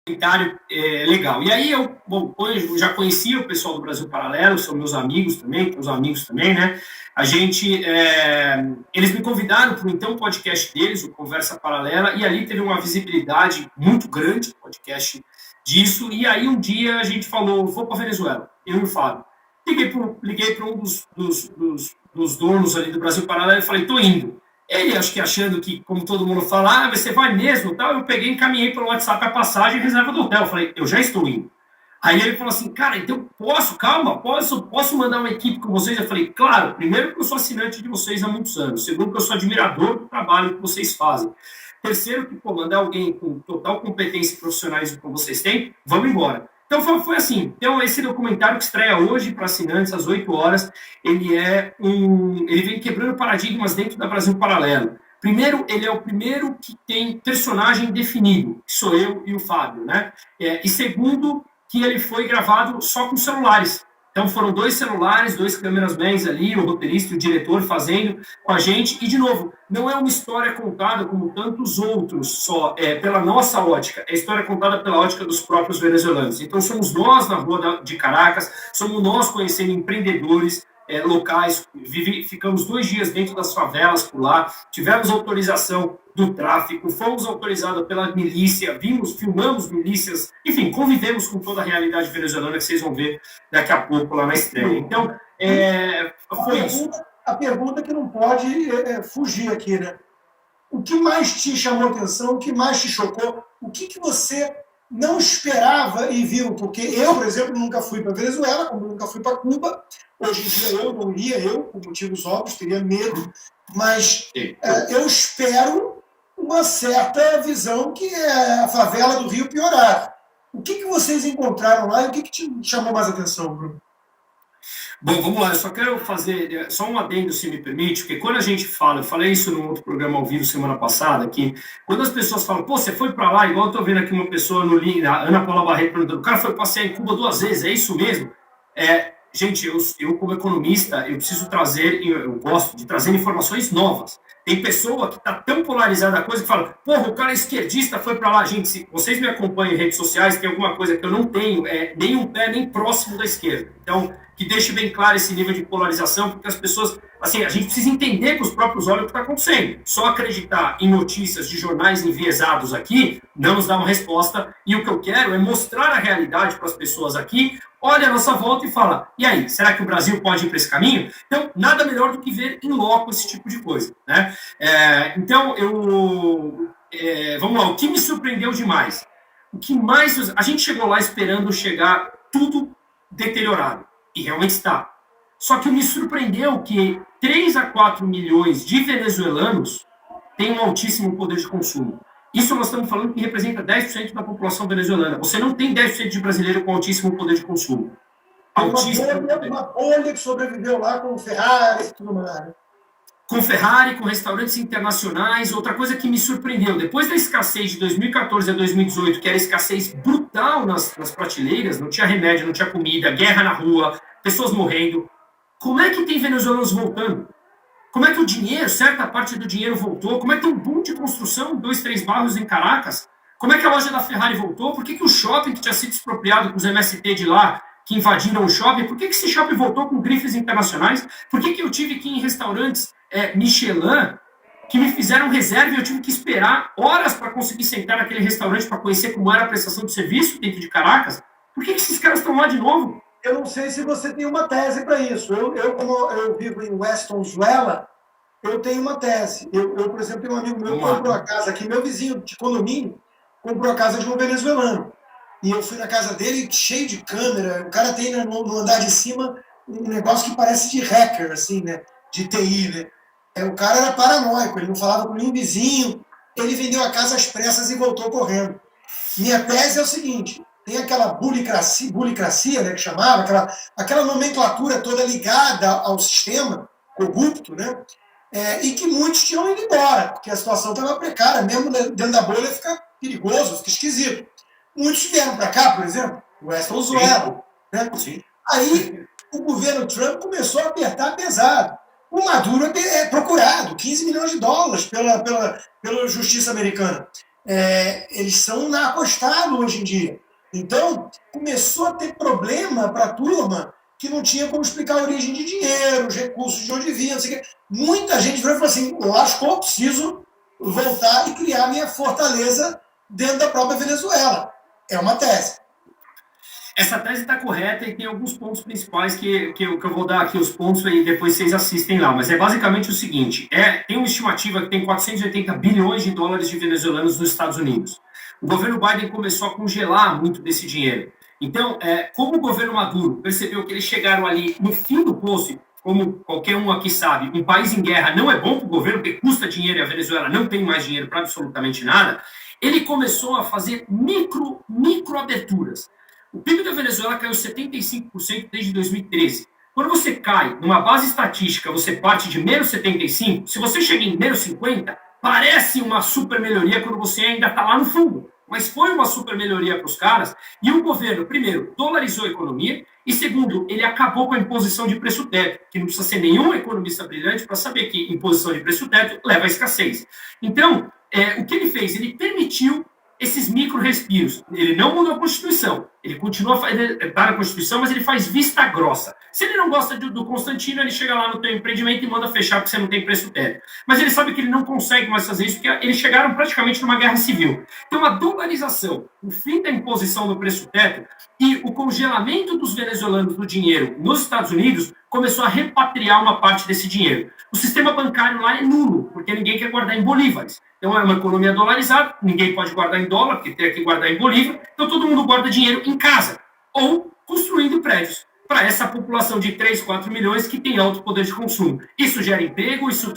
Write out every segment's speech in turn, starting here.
comentário legal. E aí eu já conhecia o pessoal do Brasil Paralelo, são meus amigos também, meus amigos também, né? Eles me convidaram para o então podcast deles, o Conversa Paralela, e ali teve uma visibilidade muito grande, o podcast disso, e aí um dia a gente falou, vou para a Venezuela, eu e o Fábio. Liguei para um dos donos ali do Brasil Paralelo e falei, tô indo. Ele, acho que achando que, como todo mundo fala, você vai mesmo, tal, eu peguei e encaminhei pelo WhatsApp a passagem e reserva do hotel. Eu falei, eu já estou indo. Aí ele falou assim, cara, então posso mandar uma equipe com vocês? Eu falei, claro, primeiro que eu sou assinante de vocês há muitos anos, segundo que eu sou admirador do trabalho que vocês fazem, terceiro que, mandar alguém com total competência e profissionalismo como vocês têm, vamos embora. Então foi assim. Então esse documentário que estreia hoje para assinantes às 8 horas, ele vem quebrando paradigmas dentro da Brasil Paralelo. Primeiro, ele é o primeiro que tem personagem definido, que sou eu e o Fábio, né? E segundo, que ele foi gravado só com celulares. Então foram 2 celulares, 2 câmeras-mans ali, o roteirista e o diretor fazendo com a gente. E, de novo, não é uma história contada como tantos outros, só pela nossa ótica. É história contada pela ótica dos próprios venezuelanos. Então somos nós na rua de Caracas, somos nós conhecendo empreendedores locais, ficamos 2 dias dentro das favelas por lá, tivemos autorização do tráfico, fomos autorizados pela milícia, filmamos milícias, enfim, convivemos com toda a realidade venezuelana que vocês vão ver daqui a pouco lá na estreia. Então, foi isso. A pergunta que não pode fugir aqui, né? O que mais te chamou a atenção, o que mais te chocou, o que você não esperava e viu? Porque eu, por exemplo, nunca fui para a Venezuela, como nunca fui para Cuba. Hoje em dia eu não iria, por motivos óbvios, teria medo, mas eu espero uma certa visão que é a favela do Rio piorar. O que vocês encontraram lá e o que te chamou mais atenção, Bruno? Bom, vamos lá, eu só quero fazer só um adendo, se me permite, porque quando a gente fala, eu falei isso num outro programa ao vivo semana passada, que quando as pessoas falam, pô, você foi para lá, igual eu tô vendo aqui uma pessoa no link, a Ana Paula Barreto perguntando, o cara foi passear em Cuba 2 vezes, é isso mesmo? Gente, eu como economista, eu preciso trazer, eu gosto de trazer informações novas. Tem pessoa que está tão polarizada a coisa que fala, porra, o cara esquerdista foi para lá. Gente, se vocês me acompanham em redes sociais, tem alguma coisa que eu não tenho, nem um pé nem próximo da esquerda. Então, que deixe bem claro esse nível de polarização, porque as pessoas, assim, a gente precisa entender com os próprios olhos o que está acontecendo. Só acreditar em notícias de jornais enviesados aqui não nos dá uma resposta, e o que eu quero é mostrar a realidade para as pessoas aqui, olha a nossa volta e fala, e aí, será que o Brasil pode ir para esse caminho? Então, nada melhor do que ver em loco esse tipo de coisa, né? Então, vamos lá, o que me surpreendeu demais? O que mais... A gente chegou lá esperando chegar tudo deteriorado. E realmente está. Só que me surpreendeu que 3 a 4 milhões de venezuelanos têm um altíssimo poder de consumo. Isso nós estamos falando que representa 10% da população venezuelana. Você não tem 10% de brasileiro com altíssimo poder de consumo. Uma bolha que sobreviveu lá com Ferrari e tudo mais. Com Ferrari, com restaurantes internacionais. Outra coisa que me surpreendeu, depois da escassez de 2014 a 2018, que era escassez brutal nas prateleiras, não tinha remédio, não tinha comida, guerra na rua, pessoas morrendo. Como é que tem venezuelanos voltando? Como é que o dinheiro, certa parte do dinheiro voltou? Como é que tem um boom de construção, 2, 3 bairros em Caracas? Como é que a loja da Ferrari voltou? Por que o shopping que tinha sido expropriado com os MST de lá, que invadiram o shopping, por que esse shopping voltou com grifes internacionais? Por que eu tive que ir em restaurantes Michelin, que me fizeram reserva e eu tive que esperar horas para conseguir sentar naquele restaurante para conhecer como era a prestação de serviço dentro de Caracas? Por que esses caras estão lá de novo? Eu não sei se você tem uma tese para isso. Como eu vivo em Westonzuela, eu tenho uma tese. Eu, por exemplo, tenho um amigo meu que comprou a casa aqui, meu vizinho de condomínio, comprou a casa de um venezuelano. E eu fui na casa dele cheio de câmera. O cara tem no andar de cima um negócio que parece de hacker, assim, né? De TI, né? O cara era paranoico, ele não falava com nenhum vizinho. Ele vendeu a casa às pressas e voltou correndo. Minha tese é o seguinte: tem aquela bulicracia, né, que chamava, aquela nomenclatura toda ligada ao sistema corrupto, né? E que muitos tinham ido embora, porque a situação estava precária, mesmo dentro da bolha fica perigoso, fica esquisito. Muitos vieram para cá, por exemplo, o Westonzuela, né? Aí o governo Trump começou a apertar pesado. O Maduro é procurado, 15 milhões de dólares pela justiça americana. eles são narco-estado hoje em dia. Então, começou a ter problema para a turma que não tinha como explicar a origem de dinheiro, os recursos de onde vinha, não sei o quê. Muita gente falou assim, lascou, preciso voltar e criar minha fortaleza dentro da própria Venezuela. É uma tese. Essa tese está correta e tem alguns pontos principais que eu vou dar aqui os pontos e depois vocês assistem lá. Mas é basicamente o seguinte, tem uma estimativa que tem 480 bilhões de dólares de venezuelanos nos Estados Unidos. O governo Biden começou a congelar muito desse dinheiro. Então, como o governo Maduro percebeu que eles chegaram ali no fim do poço, como qualquer um aqui sabe, um país em guerra não é bom para o governo, porque custa dinheiro e a Venezuela não tem mais dinheiro para absolutamente nada, ele começou a fazer micro aberturas. O PIB da Venezuela caiu 75% desde 2013. Quando você cai numa base estatística, você parte de menos 75%, se você chega em menos 50%, parece uma super melhoria quando você ainda está lá no fundo. Mas foi uma super melhoria para os caras. E o governo, primeiro, dolarizou a economia. E segundo, ele acabou com a imposição de preço teto, que não precisa ser nenhum economista brilhante para saber que imposição de preço teto leva à escassez. Então, o que ele fez? Ele permitiu esses micro-respiros. Ele não mudou a Constituição. Ele continua para a Constituição, mas ele faz vista grossa. Se ele não gosta do Constantino, ele chega lá no teu empreendimento e manda fechar porque você não tem preço teto. Mas ele sabe que ele não consegue mais fazer isso porque eles chegaram praticamente numa guerra civil. Então, a dolarização, o fim da imposição do preço teto e o congelamento dos venezuelanos do dinheiro nos Estados Unidos começou a repatriar uma parte desse dinheiro. O sistema bancário lá é nulo, porque ninguém quer guardar em bolívares. Então, é uma economia dolarizada, ninguém pode guardar em dólar, porque tem que guardar em bolívar, então todo mundo guarda dinheiro em casa, ou construindo prédios, para essa população de 3, 4 milhões que tem alto poder de consumo. Isso gera emprego, isso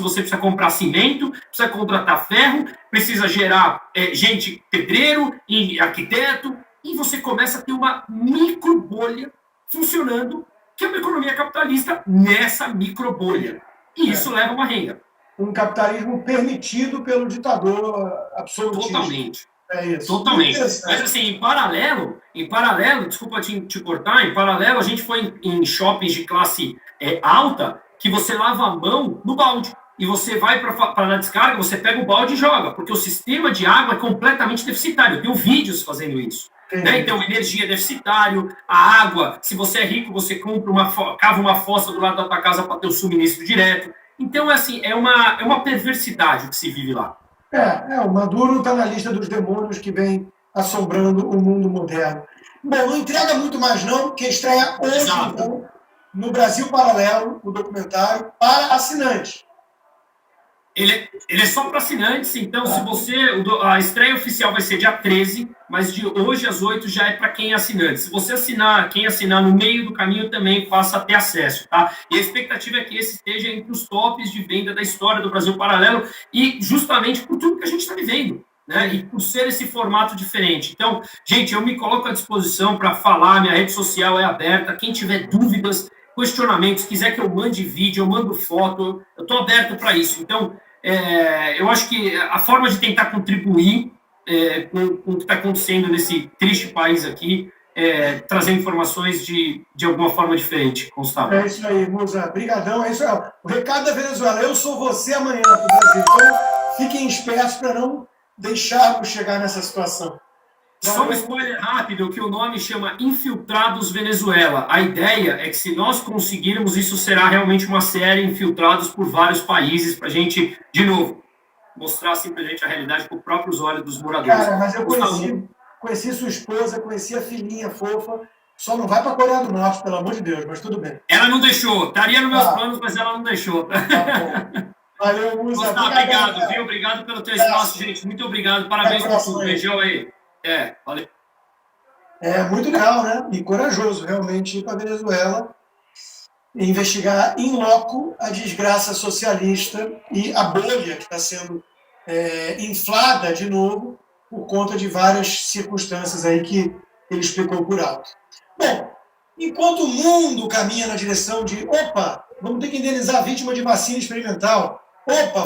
você precisa comprar cimento, precisa contratar ferro, precisa gerar gente pedreiro e arquiteto, e você começa a ter uma micro bolha funcionando, que é uma economia capitalista nessa micro bolha. E isso leva a uma renda. Um capitalismo permitido pelo ditador absolutista. Totalmente. É isso. Totalmente. Mas assim, em paralelo, desculpa te cortar, em paralelo a gente foi em shoppings de classe alta que você lava a mão no balde. E você vai para a descarga, você pega o balde e joga, porque o sistema de água é completamente deficitário. Eu tenho vídeos fazendo isso. Né? Então, energia é deficitário, a água, se você é rico, você cava uma fossa do lado da tua casa para ter o suministro direto. Então, assim, é uma perversidade que se vive lá. O Maduro está na lista dos demônios que vem assombrando o mundo moderno. Bom, não entrega muito mais não, que estreia hoje, então, no Brasil Paralelo, o documentário, para assinantes. Ele é só para assinantes, então a estreia oficial vai ser dia 13, mas de hoje às 8 já é para quem é assinante. Se você quem assinar no meio do caminho também passa a ter acesso, tá? E a expectativa é que esse esteja entre os tops de venda da história do Brasil Paralelo e justamente por tudo que a gente está vivendo, né? E por ser esse formato diferente. Então, gente, eu me coloco à disposição para falar, minha rede social é aberta, quem tiver dúvidas, questionamentos, quiser que eu mande vídeo, eu mando foto, eu estou aberto para isso. Então, eu acho que a forma de tentar contribuir com o que está acontecendo nesse triste país aqui é trazer informações de alguma forma diferente, Gustavo. É isso aí, Musa. Brigadão. É isso aí. O recado da Venezuela, eu sou você amanhã para o Brasil. Então, fiquem espertos para não deixarmos chegar nessa situação. Só um spoiler rápido, que o nome chama Infiltrados Venezuela. A ideia é que se nós conseguirmos, isso será realmente uma série Infiltrados por vários países, para a gente, de novo, mostrar simplesmente a realidade com os próprios olhos dos moradores. Cara, mas eu conheci sua esposa, conheci a filhinha fofa, só não vai para a Coreia do Norte, pelo amor de Deus, mas tudo bem. Ela não deixou, estaria nos meus planos, mas ela não deixou. Tá bom. Valeu, Musa. Obrigado, viu? Obrigado pelo teu espaço, gente. Muito obrigado. Parabéns por tudo. Beijão aí. Valeu. É muito legal, né? E corajoso, realmente, ir para a Venezuela e investigar in loco a desgraça socialista e a bolha que está sendo inflada de novo por conta de várias circunstâncias aí que ele explicou por alto. Bom, enquanto o mundo caminha na direção de vamos ter que indenizar a vítima de vacina experimental,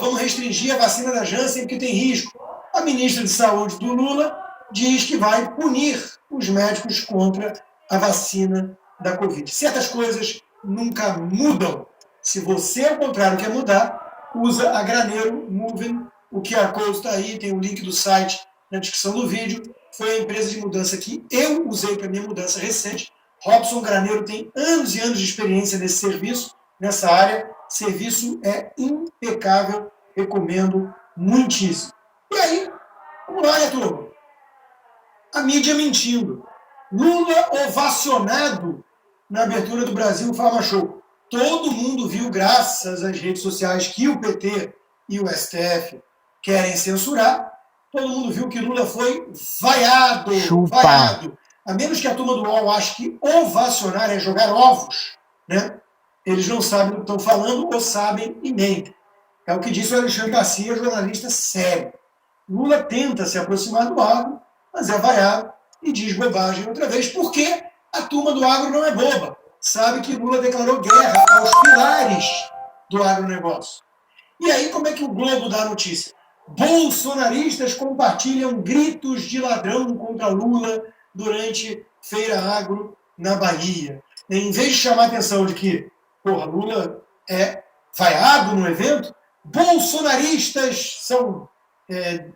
vamos restringir a vacina da Janssen porque tem risco, a ministra de Saúde do Lula diz que vai punir os médicos contra a vacina da Covid. Certas coisas nunca mudam. Se você, ao contrário, quer mudar, usa a Graneiro Moving O QR Code está aí, tem o link do site na descrição do vídeo. Foi a empresa de mudança que eu usei para minha mudança recente. Robson Graneiro tem anos e anos de experiência nesse serviço, nessa área. Serviço é impecável, recomendo muitíssimo. E aí, vamos lá, né, turma? A mídia mentindo. Lula ovacionado na abertura do Brasil Pharma Show. Todo mundo viu, graças às redes sociais, que o PT e o STF querem censurar. Todo mundo viu que Lula foi vaiado. Vaiado. A menos que a turma do UOL ache que ovacionar é jogar ovos, né? Eles não sabem do que estão falando ou sabem e mentem. É o que disse o Alexandre Garcia, jornalista sério. Lula tenta se aproximar do agro, mas é vaiado e diz bobagem outra vez, porque a turma do agro não é boba. Sabe que Lula declarou guerra aos pilares do agronegócio. E aí, como é que o Globo dá a notícia? Bolsonaristas compartilham gritos de ladrão contra Lula durante Feira Agro na Bahia. Em vez de chamar a atenção de que, porra, Lula é vaiado no evento, bolsonaristas são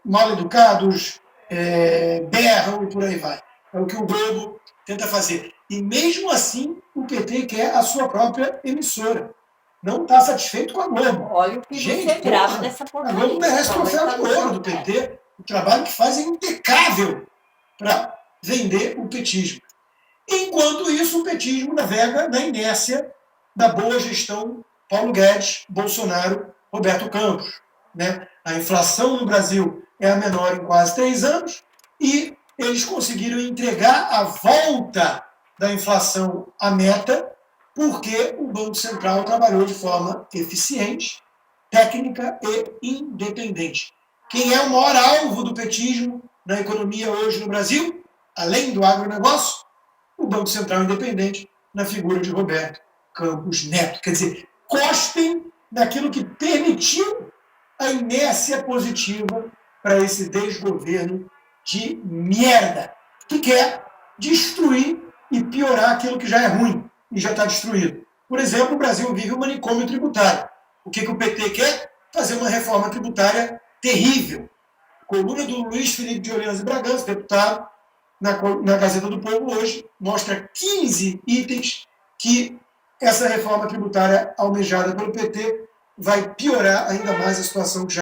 mal educados, berram e por aí vai. É o que o Globo tenta fazer. E mesmo assim, o PT quer a sua própria emissora. Não está satisfeito com a Globo. Olha o que gente, você grava dessa porcaria. A Globo merece troféu de ouro do PT. O trabalho que faz é impecável para vender o petismo. Enquanto isso, o petismo navega na inércia da boa gestão Paulo Guedes, Bolsonaro, Roberto Campos. Né? A inflação no Brasil é a menor em quase 3 anos e eles conseguiram entregar a volta da inflação à meta porque o Banco Central trabalhou de forma eficiente, técnica e independente. Quem é o maior alvo do petismo na economia hoje no Brasil, além do agronegócio? O Banco Central Independente, na figura de Roberto Campos Neto. Quer dizer, cospem naquilo que permitiu a inércia positiva para esse desgoverno de merda, que quer destruir e piorar aquilo que já é ruim e já está destruído. Por exemplo, o Brasil vive um manicômio tributário. O que o PT quer? Fazer uma reforma tributária terrível. Coluna do Luiz Felipe de Orleans e Bragança, deputado, na Gazeta do Povo hoje, mostra 15 itens que essa reforma tributária almejada pelo PT vai piorar ainda mais a situação que já